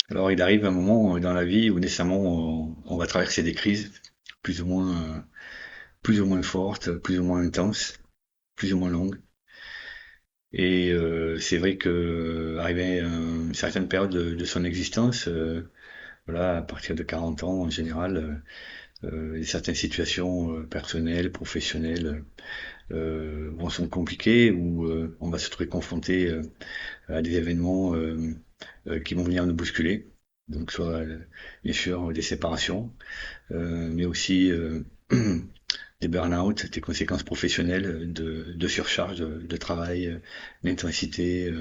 Alors, il arrive un moment dans la vie où nécessairement on va traverser des crises plus ou moins fortes, plus ou moins intenses, plus ou moins longues. Et c'est vrai que arrivé à une certaine période de son existence, voilà, à partir de 40 ans en général, certaines situations personnelles, professionnelles, sont compliquées où on va se trouver confronté à des événements qui vont venir nous bousculer. Donc soit bien sûr des séparations, mais aussi des burn-out, des conséquences professionnelles de surcharge de travail, d'intensité,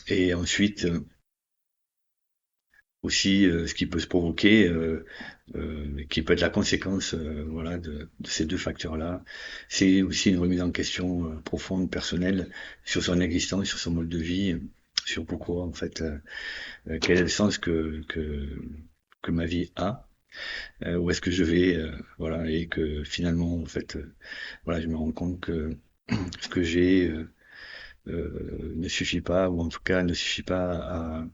et ensuite aussi ce qui peut se provoquer, qui peut être la conséquence voilà, de ces deux facteurs-là, c'est aussi une remise en question profonde, personnelle, sur son existence, sur son mode de vie, sur pourquoi en fait, quel est le sens que ma vie a, où est-ce que je vais, voilà, et que finalement en fait, voilà, je me rends compte que ce que j'ai ne suffit pas, ou en tout cas ne suffit pas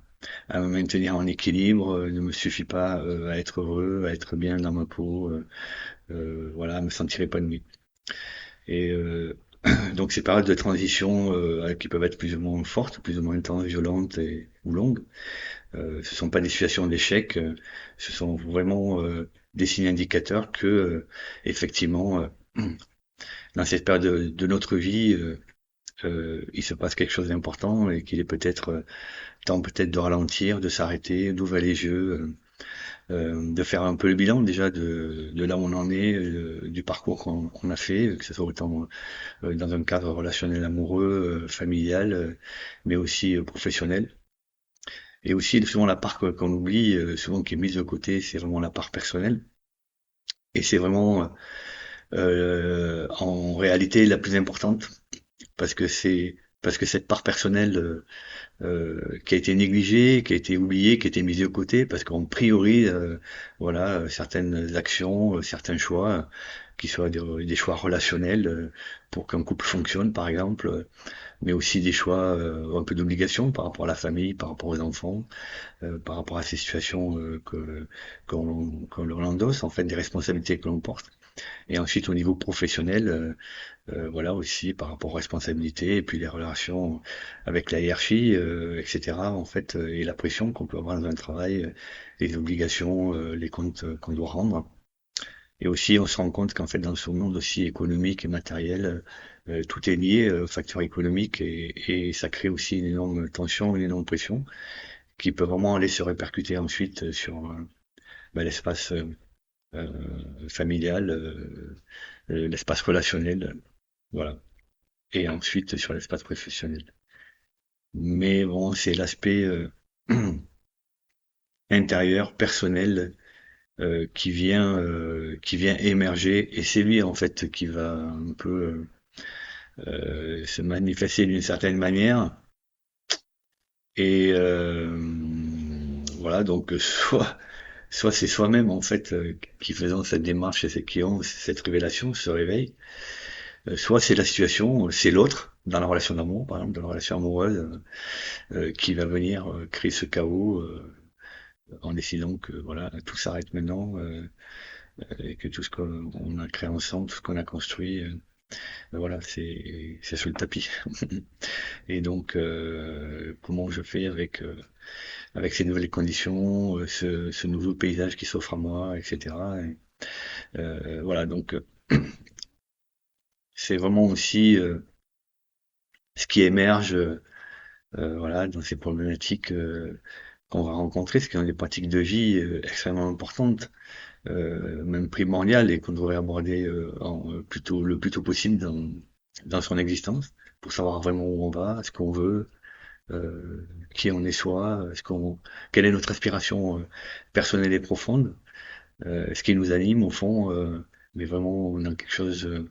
à me maintenir en équilibre, ne me suffit pas à être heureux, à être bien dans ma peau, voilà, à me sentir épanoui. Et donc ces périodes de transition qui peuvent être plus ou moins fortes, plus ou moins intenses, violentes ou longues, ce sont pas des situations d'échec, ce sont vraiment des signes indicateurs que effectivement dans cette période de notre vie, il se passe quelque chose d'important et qu'il est peut-être temps peut-être de ralentir, de s'arrêter, d'ouvrir les yeux, de faire un peu le bilan déjà de là où on en est, du parcours qu'on a fait, que ce soit autant dans un cadre relationnel amoureux, familial, mais aussi professionnel. Et aussi souvent la part qu'on oublie, souvent qui est mise de côté, c'est vraiment la part personnelle. Et c'est vraiment en réalité la plus importante parce que cette part personnelle qui a été négligée, qui a été oubliée, qui a été mise de côté, parce qu'on priorise voilà certaines actions, certains choix, qui soient des choix relationnels pour qu'un couple fonctionne, par exemple, mais aussi des choix un peu d'obligation par rapport à la famille, par rapport aux enfants, par rapport à ces situations qu'on leur endosse, en fait, des responsabilités que l'on porte. Et ensuite, au niveau professionnel, voilà aussi par rapport aux responsabilités et puis les relations avec la hiérarchie, etc. En fait, et la pression qu'on peut avoir dans un travail, les obligations, les comptes qu'on doit rendre. Et aussi, on se rend compte qu'en fait, dans ce monde aussi économique et matériel, tout est lié aux facteurs économiques et ça crée aussi une énorme tension, une énorme pression qui peut vraiment aller se répercuter ensuite sur l'espace familial, l'espace relationnel, voilà. Et ensuite sur l'espace professionnel. Mais bon, c'est l'aspect intérieur, personnel, qui vient émerger, et c'est lui en fait qui va un peu se manifester d'une certaine manière. Et voilà, donc soit c'est soi-même en fait qui faisant cette démarche et qui ont cette révélation, ce réveil, soit c'est la situation, c'est l'autre dans la relation d'amour, par exemple, dans la relation amoureuse, qui va venir créer ce chaos en décidant que voilà tout s'arrête maintenant et que tout ce qu'on a créé ensemble, tout ce qu'on a construit, voilà c'est sur le tapis. Et donc comment je fais avec ces nouvelles conditions, ce nouveau paysage qui s'offre à moi, etc. Et, voilà donc c'est vraiment aussi ce qui émerge voilà dans ces problématiques qu'on va rencontrer, ce qui sont des pratiques de vie extrêmement importantes, même primordiales et qu'on devrait aborder le plus tôt possible dans son existence, pour savoir vraiment où on va, ce qu'on veut, qui on est soi, quelle est notre aspiration personnelle et profonde, ce qui nous anime au fond, mais vraiment dans quelque chose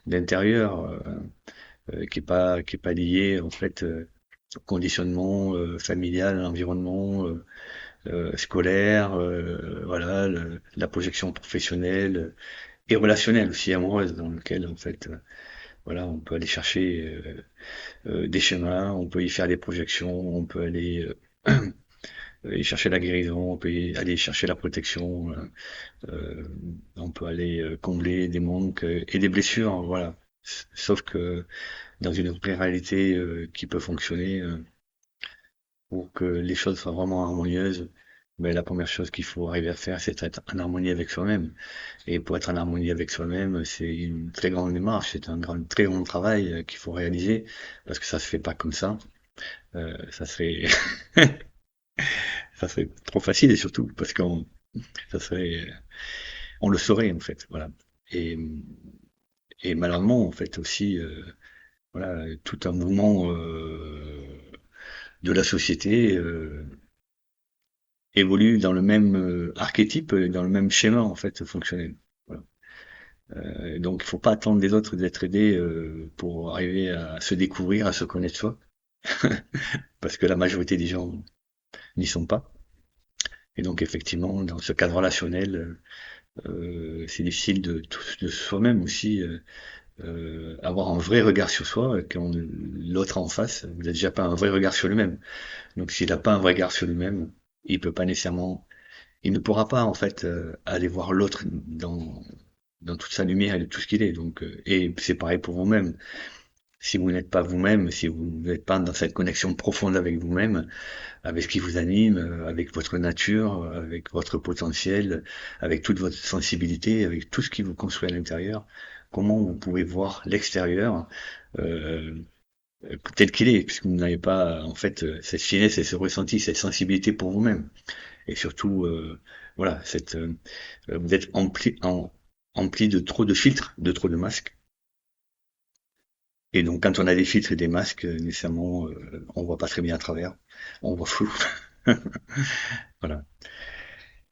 d'intérieur, qui est pas lié en fait conditionnement familial, environnement scolaire, voilà, la projection professionnelle et relationnelle aussi amoureuse, dans lequel en fait, voilà, on peut aller chercher des schémas, on peut y faire des projections, on peut aller chercher la guérison, on peut aller chercher la protection, on peut aller combler des manques et des blessures, voilà. Sauf que dans une vraie réalité qui peut fonctionner, pour que les choses soient vraiment harmonieuses, mais la première chose qu'il faut arriver à faire, c'est être en harmonie avec soi-même. Et pour être en harmonie avec soi-même, c'est une très grande démarche, c'est un très grand travail qu'il faut réaliser, parce que ça se fait pas comme ça. Ça serait, ça serait trop facile et surtout parce ça serait, on le saurait en fait, voilà. Et, et malheureusement, en fait aussi, voilà, tout un mouvement de la société évolue dans le même archétype, dans le même schéma en fait fonctionnel. Voilà. Donc il faut pas attendre des autres d'être aidés pour arriver à se découvrir, à se connaître soi, parce que la majorité des gens n'y sont pas. Et donc effectivement, dans ce cadre relationnel, c'est difficile de soi-même aussi avoir un vrai regard sur soi quand l'autre en face, vous n'avez déjà pas un vrai regard sur lui-même. Donc s'il n'a pas un vrai regard sur lui-même, il peut pas nécessairement, il ne pourra pas en fait aller voir l'autre dans toute sa lumière et de tout ce qu'il est. Donc et c'est pareil pour vous-même. Si vous n'êtes pas vous-même, si vous n'êtes pas dans cette connexion profonde avec vous-même, avec ce qui vous anime, avec votre nature, avec votre potentiel, avec toute votre sensibilité, avec tout ce qui vous construit à l'intérieur, comment vous pouvez voir l'extérieur euh, tel qu'il est, puisque vous n'avez pas en fait cette finesse et ce ressenti, cette sensibilité pour vous-même, et surtout voilà, vous êtes empli de trop de filtres, de trop de masques. Et donc, quand on a des filtres et des masques, nécessairement, on voit pas très bien à travers. On voit flou. Voilà.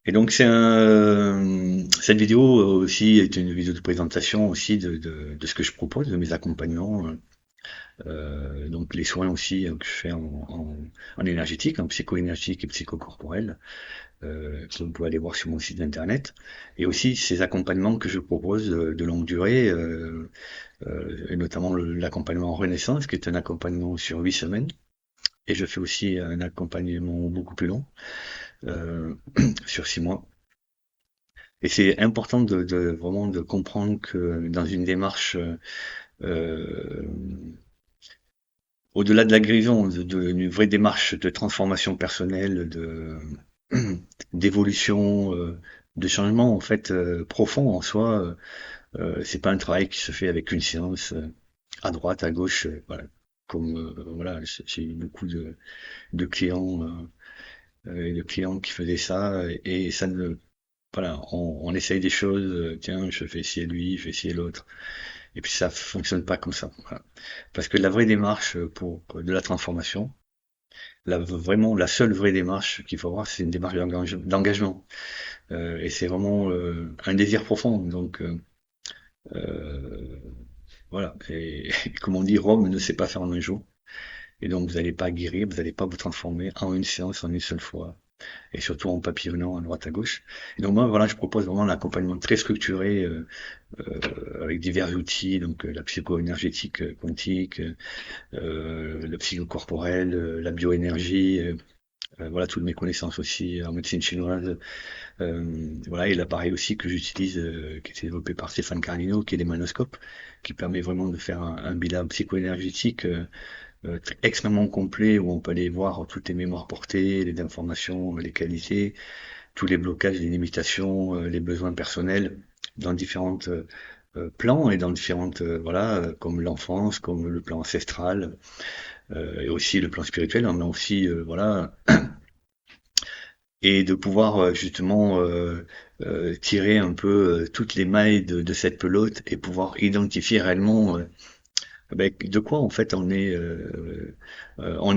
Et donc, cette vidéo aussi est une vidéo de présentation aussi de ce que je propose, de mes accompagnements. Donc, les soins aussi que je fais en énergétique, en psycho-énergétique et psychocorporel, que vous pouvez aller voir sur mon site internet. Et aussi ces accompagnements que je propose de longue durée, et notamment l'accompagnement en Renaissance, qui est un accompagnement sur 8 semaines. Et je fais aussi un accompagnement beaucoup plus long, euh, sur 6 mois. Et c'est important vraiment de comprendre que dans une démarche euh, au-delà de la guérison, d'une vraie démarche de transformation personnelle, d'évolution, de changement en fait profond en soi. C'est pas un travail qui se fait avec une séance à droite, à gauche, voilà. Comme voilà, j'ai eu beaucoup de clients et de clients qui faisaient ça et ça ne voilà, on essaye des choses, tiens, je fais ci et lui, je fais ci et l'autre, et puis ça fonctionne pas comme ça. Voilà. Parce que la vraie démarche pour de la transformation, vraiment la seule vraie démarche qu'il faut avoir, c'est une démarche d'engagement. Et c'est vraiment un désir profond. Donc euh, voilà. Et comme on dit, Rome ne sait pas faire en un jour. Et donc vous n'allez pas guérir, vous n'allez pas vous transformer en une séance, en une seule fois. Et surtout en papillonnant à droite à gauche. Et donc moi, voilà, je propose vraiment l'accompagnement très structuré avec divers outils, donc la psycho-énergétique quantique, le psychocorporel, la bioénergie, voilà toutes mes connaissances aussi en médecine chinoise. Voilà, et l'appareil aussi que j'utilise, qui a été développé par Stéphane Carlino, qui est l'hémanoscope, qui permet vraiment de faire un bilan psycho-énergétique extrêmement complet où on peut aller voir toutes les mémoires portées, les informations, les qualités, tous les blocages, les limitations, les besoins personnels dans différentes plans et dans différentes voilà comme l'enfance, comme le plan ancestral et aussi le plan spirituel, on a aussi voilà et de pouvoir justement tirer un peu toutes les mailles de cette pelote et pouvoir identifier réellement ben, de quoi en fait on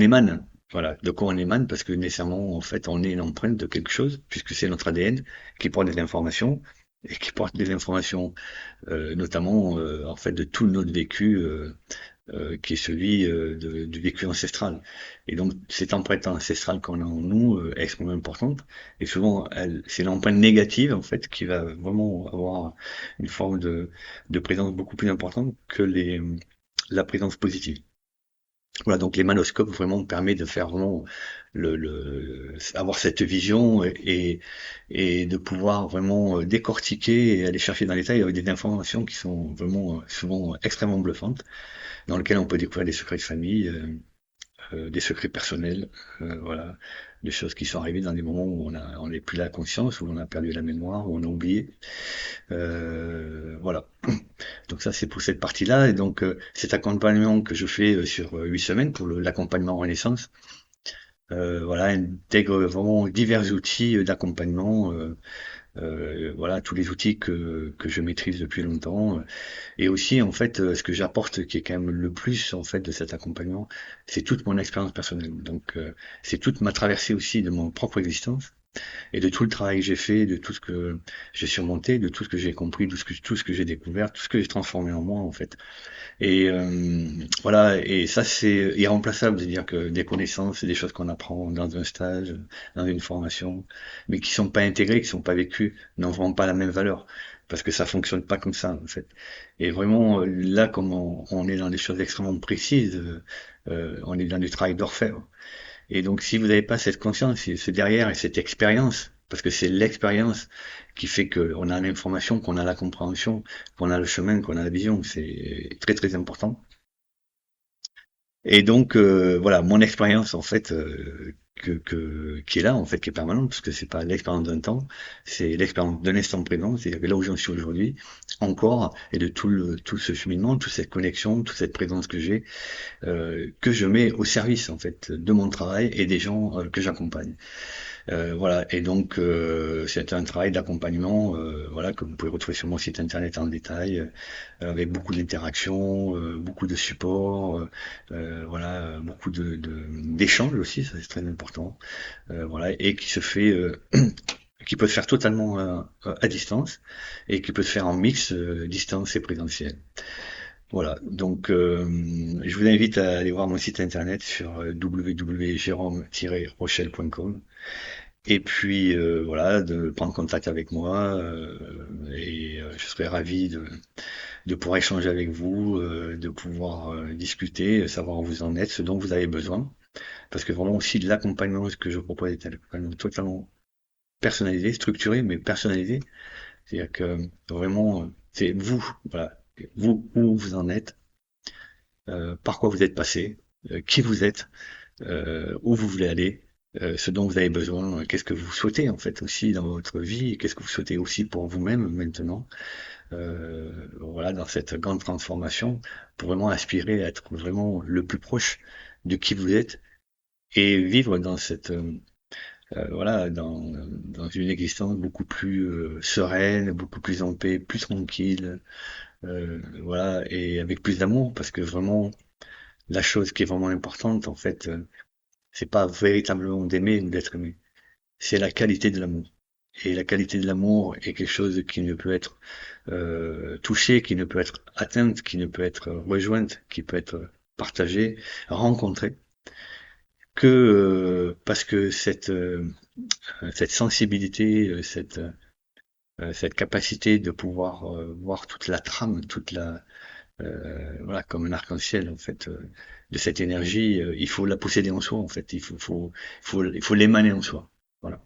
émane. Voilà, de quoi on émane parce que nécessairement en fait on est une empreinte de quelque chose puisque c'est notre ADN qui porte des informations et qui porte des informations notamment en fait de tout notre vécu qui est celui du vécu ancestral. Et donc cette empreinte ancestrale qu'on a en nous est extrêmement importante. Et souvent, c'est l'empreinte négative en fait qui va vraiment avoir une forme de présence beaucoup plus importante que la présence positive. Voilà, donc les manoscopes vraiment permet de faire vraiment avoir cette vision et de pouvoir vraiment décortiquer et aller chercher dans les détails avec des informations qui sont vraiment souvent extrêmement bluffantes, dans lesquelles on peut découvrir des secrets de famille, des secrets personnels, voilà, des choses qui sont arrivées dans des moments où on n'est plus la conscience, où on a perdu la mémoire, où on a oublié. Voilà. Donc ça c'est pour cette partie-là. Et donc cet accompagnement que je fais sur 8 semaines pour l'accompagnement Renaissance, voilà, intègre vraiment divers outils d'accompagnement. Voilà, tous les outils que je maîtrise depuis longtemps. Et aussi, en fait, ce que j'apporte, qui est quand même le plus, en fait, de cet accompagnement, c'est toute mon expérience personnelle. Donc, c'est toute ma traversée aussi de mon propre existence et de tout le travail que j'ai fait, de tout ce que j'ai surmonté, de tout ce que j'ai compris, tout ce que j'ai découvert, tout ce que j'ai transformé en moi, en fait. Et voilà, et ça c'est irremplaçable, c'est-à-dire que des connaissances, c'est des choses qu'on apprend dans un stage, dans une formation, mais qui sont pas intégrées, qui sont pas vécues, n'ont vraiment pas la même valeur, parce que ça fonctionne pas comme ça en fait. Et vraiment là, comme on est dans des choses extrêmement précises, on est dans du travail d'orfèvre. Et donc, si vous n'avez pas cette conscience, ce derrière et cette expérience, parce que c'est l'expérience qui fait qu'on a l'information, qu'on a la compréhension, qu'on a le chemin, qu'on a la vision, c'est très très important. Et donc, voilà, mon expérience en fait, qui est là en fait, qui est permanente, parce que c'est pas l'expérience d'un temps, c'est l'expérience d'un instant présent, c'est-à-dire que là où j'en suis aujourd'hui, encore, et de tout ce cheminement, toute cette connexion, toute cette présence que je mets au service en fait de mon travail et des gens que j'accompagne. Voilà, et donc c'est un travail d'accompagnement, voilà, que vous pouvez retrouver sur mon site internet en détail, avec beaucoup d'interactions, beaucoup de supports, voilà, beaucoup d'échanges aussi, ça c'est très important, voilà, et qui se fait qui peut se faire totalement à distance et qui peut se faire en mix distance et présentiel. Voilà, donc je vous invite à aller voir mon site internet sur www.jerome-rochelle.com et puis voilà, de prendre contact avec moi et je serai ravi de pouvoir échanger avec vous, de pouvoir discuter, savoir où vous en êtes, ce dont vous avez besoin, parce que vraiment aussi l'accompagnement, ce que je propose est un accompagnement totalement personnalisé, structuré, mais personnalisé, c'est-à-dire que vraiment c'est vous, voilà, vous où vous en êtes, par quoi vous êtes passé, qui vous êtes, où vous voulez aller, ce dont vous avez besoin, qu'est-ce que vous souhaitez en fait aussi dans votre vie, qu'est-ce que vous souhaitez aussi pour vous-même maintenant, voilà, dans cette grande transformation, pour vraiment aspirer à être vraiment le plus proche de qui vous êtes et vivre dans cette voilà, dans une existence beaucoup plus sereine, beaucoup plus en paix, plus tranquille, voilà, et avec plus d'amour, parce que vraiment la chose qui est vraiment importante en fait, c'est pas véritablement d'aimer ou d'être aimé, c'est la qualité de l'amour. Et la qualité de l'amour est quelque chose qui ne peut être touché, qui ne peut être atteinte, qui ne peut être rejointe, qui peut être partagée, rencontrée, que parce que cette sensibilité, cette capacité de pouvoir voir toute la trame, toute la voilà, comme un arc-en-ciel en fait, de cette énergie, il faut la posséder en soi en fait, il faut l'émaner en soi. Voilà.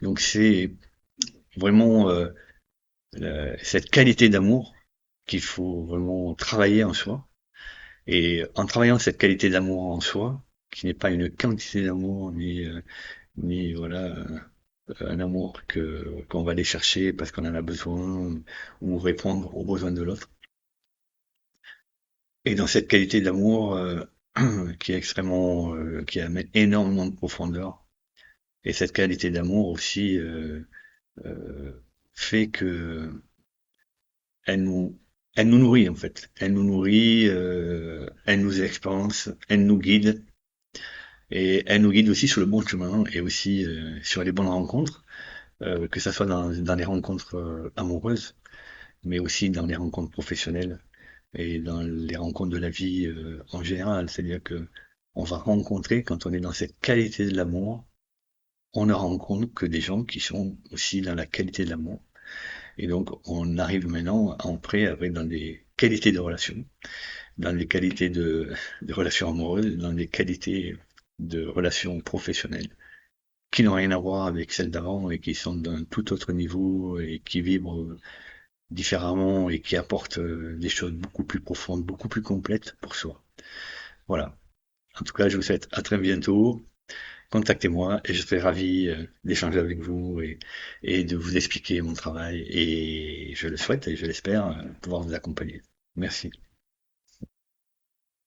Donc c'est vraiment cette qualité d'amour qu'il faut vraiment travailler en soi. Et en travaillant cette qualité d'amour en soi, qui n'est pas une quantité d'amour ni voilà un amour que qu'on va aller chercher parce qu'on en a besoin ou répondre aux besoins de l'autre. Et dans cette qualité d'amour qui est extrêmement, qui amène énormément de profondeur. Et cette qualité d'amour aussi euh, fait que elle nous, elle nous nourrit en fait. Elle nous nourrit, elle nous expanse, elle nous guide et elle nous guide aussi sur le bon chemin et aussi sur les bonnes rencontres, que ça soit dans les rencontres amoureuses, mais aussi dans les rencontres professionnelles et dans les rencontres de la vie en général. C'est-à-dire que on va rencontrer, quand on est dans cette qualité de l'amour, on ne rencontre que des gens qui sont aussi dans la qualité de l'amour. Et donc, on arrive maintenant à entrer après dans des qualités de relations, dans des qualités de relations amoureuses, dans des qualités de relations professionnelles, qui n'ont rien à voir avec celles d'avant et qui sont d'un tout autre niveau et qui vibrent différemment et qui apportent des choses beaucoup plus profondes, beaucoup plus complètes pour soi. Voilà. En tout cas, je vous souhaite à très bientôt. Contactez-moi et je serai ravi d'échanger avec vous et de vous expliquer mon travail et je le souhaite et je l'espère pouvoir vous accompagner. Merci.